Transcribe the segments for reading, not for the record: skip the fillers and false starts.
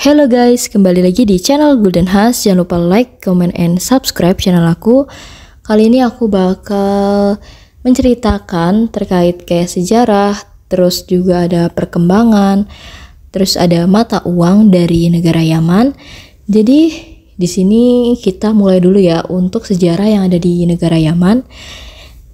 Hello guys, kembali lagi di channel Golden Has. Jangan lupa like, comment, and subscribe channel aku. Kali ini aku bakal menceritakan terkait kayak sejarah, terus juga ada perkembangan, terus ada mata uang dari negara Yaman. Jadi di sini kita mulai dulu ya untuk sejarah yang ada di negara Yaman.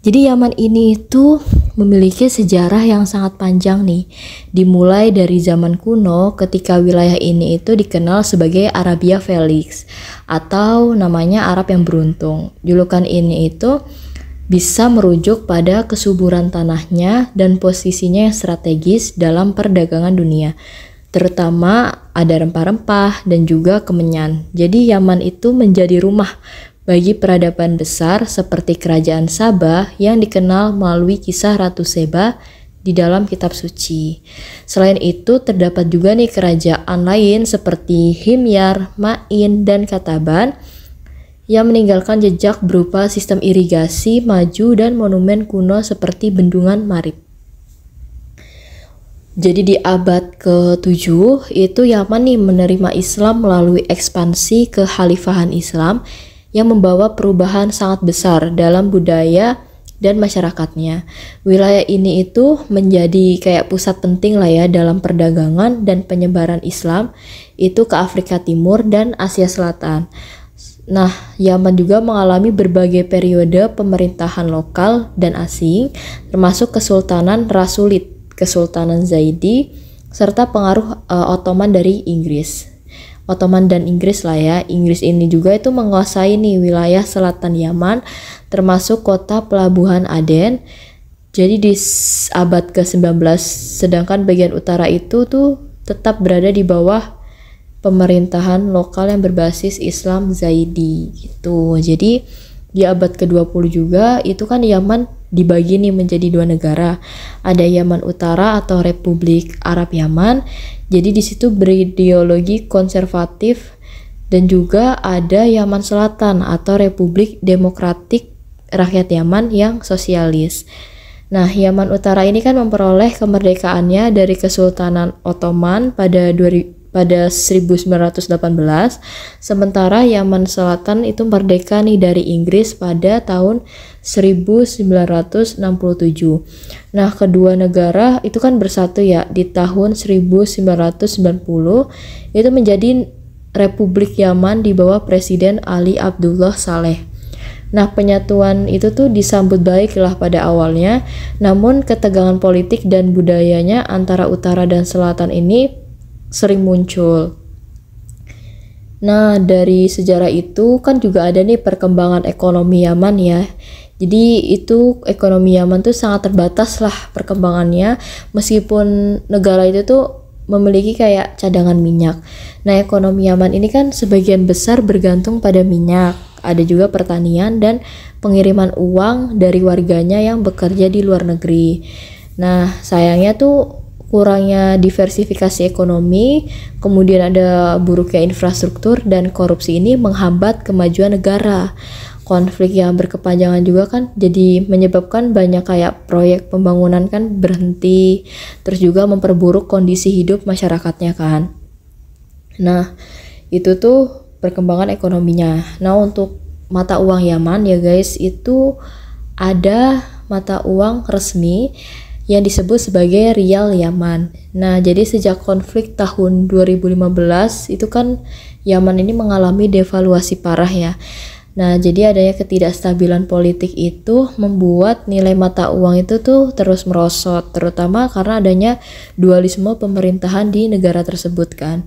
Jadi Yaman ini itu memiliki sejarah yang sangat panjang nih. Dimulai dari zaman kuno ketika wilayah ini itu dikenal sebagai Arabia Felix atau namanya Arab yang beruntung. Julukan ini itu bisa merujuk pada kesuburan tanahnya dan posisinya yang strategis dalam perdagangan dunia. Terutama ada rempah-rempah dan juga kemenyan. Jadi Yaman itu menjadi rumah bagi peradaban besar seperti kerajaan Sabah yang dikenal melalui kisah Ratu Seba di dalam kitab suci. Selain itu terdapat juga nih kerajaan lain seperti Himyar, Ma'in, dan Kataban yang meninggalkan jejak berupa sistem irigasi maju dan monumen kuno seperti bendungan Marib. Jadi di abad ke-7 itu Yaman nih menerima Islam melalui ekspansi kekhalifahan Islam yang membawa perubahan sangat besar dalam budaya dan masyarakatnya. Wilayah ini itu menjadi kayak pusat penting lah ya dalam perdagangan dan penyebaran Islam itu ke Afrika Timur dan Asia Selatan. Nah, Yaman juga mengalami berbagai periode pemerintahan lokal dan asing, termasuk Kesultanan Rasulid, Kesultanan Zaidi, serta pengaruh Ottoman dari Inggris. Ottoman dan Inggris lah ya. Inggris ini juga itu menguasai nih wilayah selatan Yaman termasuk kota pelabuhan Aden. Jadi di abad ke-19 sedangkan bagian utara itu tuh tetap berada di bawah pemerintahan lokal yang berbasis Islam Zaidi gitu. Jadi di abad ke-20 juga itu kan Yaman dibagi nih menjadi dua negara. Ada Yaman Utara atau Republik Arab Yaman. Jadi di situ berideologi konservatif dan juga ada Yaman Selatan atau Republik Demokratik Rakyat Yaman yang sosialis. Nah, Yaman Utara ini kan memperoleh kemerdekaannya dari Kesultanan Ottoman pada 1918, sementara Yaman Selatan itu merdeka nih dari Inggris pada tahun 1967. Nah, kedua negara itu kan bersatu ya di tahun 1990 itu menjadi Republik Yaman di bawah Presiden Ali Abdullah Saleh. Nah, penyatuan itu tuh disambut baik lah pada awalnya, namun ketegangan politik dan budayanya antara utara dan selatan ini sering muncul. Nah, dari sejarah itu kan juga ada nih perkembangan ekonomi Yaman ya. Jadi itu ekonomi Yaman tuh sangat terbatas lah perkembangannya meskipun negara itu tuh memiliki kayak cadangan minyak. Nah, ekonomi Yaman ini kan sebagian besar bergantung pada minyak. Ada juga pertanian dan pengiriman uang dari warganya yang bekerja di luar negeri. Nah, sayangnya tuh kurangnya diversifikasi ekonomi, kemudian ada buruknya infrastruktur dan korupsi ini menghambat kemajuan negara. Konflik yang berkepanjangan juga kan jadi menyebabkan banyak kayak proyek pembangunan kan berhenti, terus juga memperburuk kondisi hidup masyarakatnya kan. Nah, itu tuh perkembangan ekonominya. Nah, untuk mata uang Yaman ya guys, itu ada mata uang resmi yang disebut sebagai Rial Yaman. Nah, jadi sejak konflik tahun 2015 itu kan Yaman ini mengalami devaluasi parah ya. Nah, jadi adanya ketidakstabilan politik itu membuat nilai mata uang itu tuh terus merosot, terutama karena adanya dualisme pemerintahan di negara tersebut kan.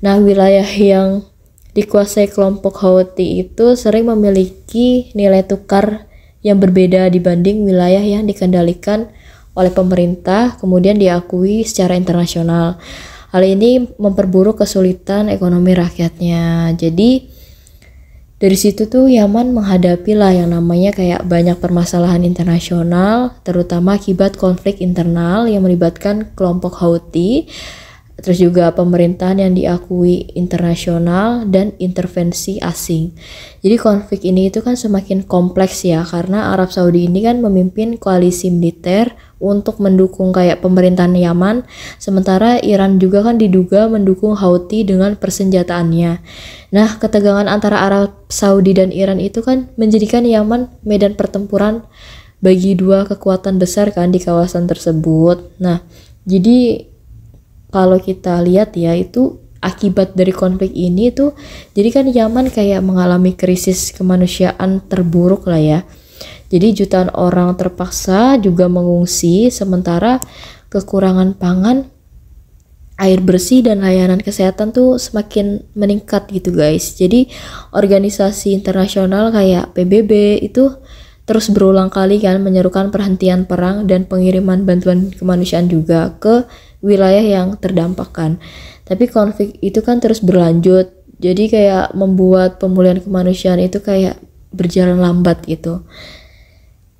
Nah, wilayah yang dikuasai kelompok Houthi itu sering memiliki nilai tukar yang berbeda dibanding wilayah yang dikendalikan oleh pemerintah kemudian diakui secara internasional. Hal ini memperburuk kesulitan ekonomi rakyatnya. Jadi dari situ tuh Yaman menghadapi lah yang namanya kayak banyak permasalahan internasional, terutama akibat konflik internal yang melibatkan kelompok Houthi, terus juga pemerintahan yang diakui internasional dan intervensi asing. Jadi konflik ini itu kan semakin kompleks ya, karena Arab Saudi ini kan memimpin koalisi militer untuk mendukung kayak pemerintahan Yaman, sementara Iran juga kan diduga mendukung Houthi dengan persenjataannya. Nah, ketegangan antara Arab Saudi dan Iran itu kan menjadikan Yaman medan pertempuran bagi dua kekuatan besar kan di kawasan tersebut. Nah, jadi kalau kita lihat ya, itu akibat dari konflik ini tuh jadi kan Yaman kayak mengalami krisis kemanusiaan terburuk lah ya. Jadi jutaan orang terpaksa juga mengungsi, sementara kekurangan pangan, air bersih dan layanan kesehatan tuh semakin meningkat gitu guys. Jadi organisasi internasional kayak PBB itu terus berulang kali kan menyerukan perhentian perang dan pengiriman bantuan kemanusiaan juga ke wilayah yang terdampak kan. Tapi konflik itu kan terus berlanjut, jadi kayak membuat pemulihan kemanusiaan itu kayak berjalan lambat gitu.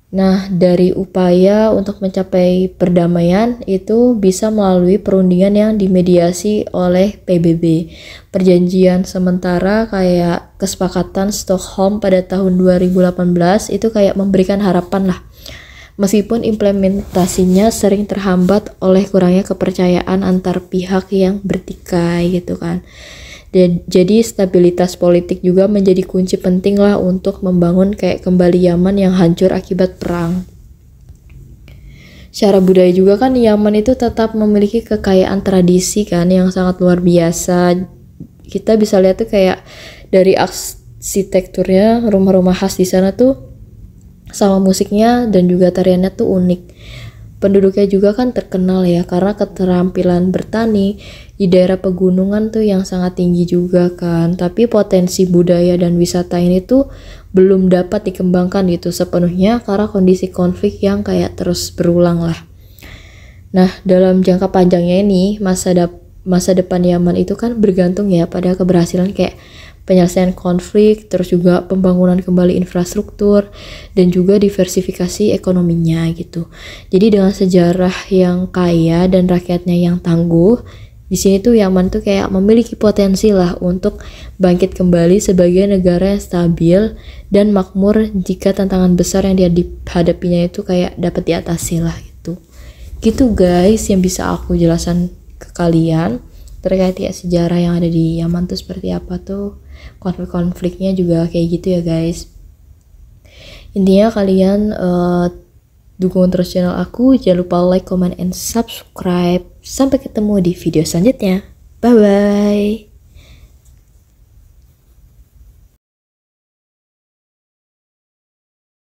Nah, dari upaya untuk mencapai perdamaian itu bisa melalui perundingan yang dimediasi oleh PBB. Perjanjian sementara kayak kesepakatan Stockholm pada tahun 2018 itu kayak memberikan harapan lah. Meskipun implementasinya sering terhambat oleh kurangnya kepercayaan antar pihak yang bertikai gitu kan. Jadi stabilitas politik juga menjadi kunci penting lah untuk membangun kayak kembali Yaman yang hancur akibat perang. Secara budaya juga kan Yaman itu tetap memiliki kekayaan tradisi kan yang sangat luar biasa. Kita bisa lihat tuh kayak dari arsitekturnya, rumah-rumah khas di sana tuh sama musiknya dan juga tariannya tuh unik. Penduduknya juga kan terkenal ya karena keterampilan bertani di daerah pegunungan tuh yang sangat tinggi juga kan. Tapi potensi budaya dan wisata ini tuh belum dapat dikembangkan gitu sepenuhnya karena kondisi konflik yang kayak terus berulang lah. Nah, dalam jangka panjangnya ini masa depan Yaman itu kan bergantung ya pada keberhasilan kayak penyelesaian konflik, terus juga pembangunan kembali infrastruktur, dan juga diversifikasi ekonominya gitu. Jadi dengan sejarah yang kaya dan rakyatnya yang tangguh, di sini tuh Yaman tuh kayak memiliki potensi lah untuk bangkit kembali sebagai negara yang stabil dan makmur jika tantangan besar yang dia dihadapinya itu kayak dapat diatasi lah gitu. Gitu guys yang bisa aku jelaskan ke kalian terkait ya sejarah yang ada di Yaman tuh seperti apa tuh. Konflik-konfliknya juga kayak gitu ya guys. Intinya kalian dukung terus channel aku, jangan lupa like, comment, and subscribe. Sampai ketemu di video selanjutnya. Bye bye.